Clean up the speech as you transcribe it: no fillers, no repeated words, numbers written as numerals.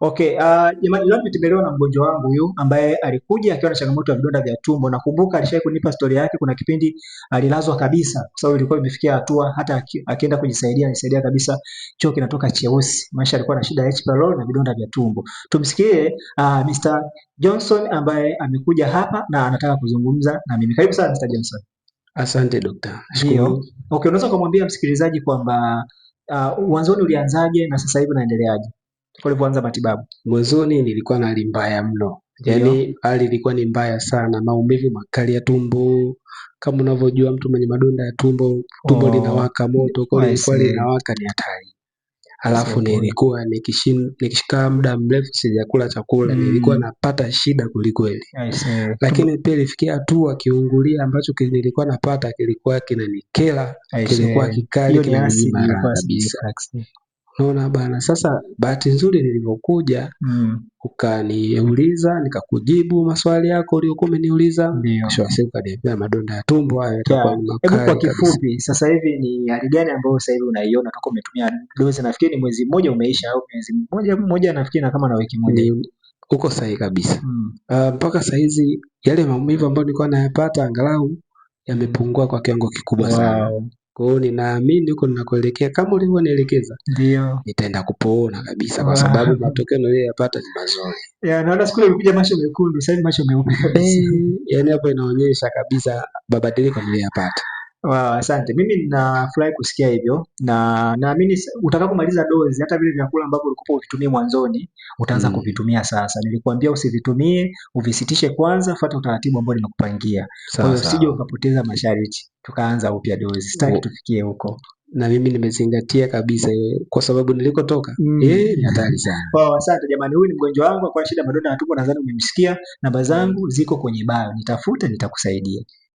Okay, jamani leo nimetembelewa na mgonjwa wangu huyu ambaye alikuja akiwa na changamoto ya vidonda vya tumbo. Nakumbuka alishawahi kunipa story yake, kuna kipindi alilazwa kabisa kwa sababu ilikuwa imefikia hatua hata akienda kujisaidia alisaidia kabisa choo kinatoka cheusi. Maisha alikuwa na shida ya H. pylori na vidonda vya tumbo. Tumsikie Mr. Johnson ambaye amekuja hapa na anataka kuzungumza na mimi. Karibu sana Mr. Johnson. Asante dokta. Ndio. Shukuru. Okay, unaweza kumwambia msikilizaji kwamba mwanzoni ulianzaje na sasa hivi unaendeleaje? Ulipoanza matibabu. Mwanzoni nilikuwa na hali mbaya mno, Ndio. yaani hali ilikuwa ni mbaya sana, maumivu makali ya tumbo. Kama unavyojua mtu mwenye madonda ya tumbo, tumbo Oh, linawaka moto, kwa hiyo I lilikuwa see. linawaka ni hatari. I see, Alafu pole. nilikuwa nikishikaa muda mrefu sijakula chakula, nilikuwa Mm, napata shida kwelikweli. I see. Lakini pia ilifikia hatua kiungulia ambacho nilikuwa napata kilikuwa kinanikera, I kilikuwa see. kikali, Hiyo ni kinaninyima asidi, raha ilikuwa asidi kabisa. reflux. Unaona bana, sasa bahati nzuri nilivyokuja Mm, ukaniuliza nikakujibu maswali yako uliokuwa umeniuliza. ndio. Mwisho wa siku ukaniambia madonda ya tumbo hayo yatakuwa Yeah. ni Hebu kwa makali kabisa. kifupi, sasa hivi ni hali gani ambayo sasa hivi unaiona toka umetumia dozi? Nafikiri ni mwezi mmoja umeisha au mwezi mmoja nafikiri na kama na wiki moja hivi. Ni uko sahihi kabisa. Mm, Mpaka saizi yale maumivu ambayo nilikuwa nayapata angalau mm. yamepungua kwa kiwango kikubwa sana. Wow. Kwa hiyo ninaamini huko ninakoelekea kama ulivyonielekeza Ndio. nitaenda kupona kabisa, kwa sababu Wow. matokeo niliyoyapata ni mazuri. Yeah, naona siku ile ulikuja macho mekundu, sasa hivi macho meupe kabisa. Yani hapo inaonyesha kabisa mabadiliko niliyoyapata. Wow, asante. Mimi ninafurahi kusikia hivyo na naamini utakapomaliza dozi hata vile vyakula ambavyo ulikuwa uvitumie mwanzoni utaanza Mm, kuvitumia sasa. Nilikuambia usivitumie, uvisitishe kwanza, fuata utaratibu ambao nimekupangia. Kwa sawa hiyo usije sawa. ukapoteza masharti. Tukaanza upya dozi. Sitaki tufikie huko. Na mimi nimezingatia kabisa hiyo kwa sababu nilikotoka Mm. ni hatari sana. Wow, asante jamani. Huyu ni mgonjwa wangu kwa shida ya madonda ya tumbo, nadhani umemsikia. Namba zangu ziko kwenye bio. Nitafute nitakusaidia.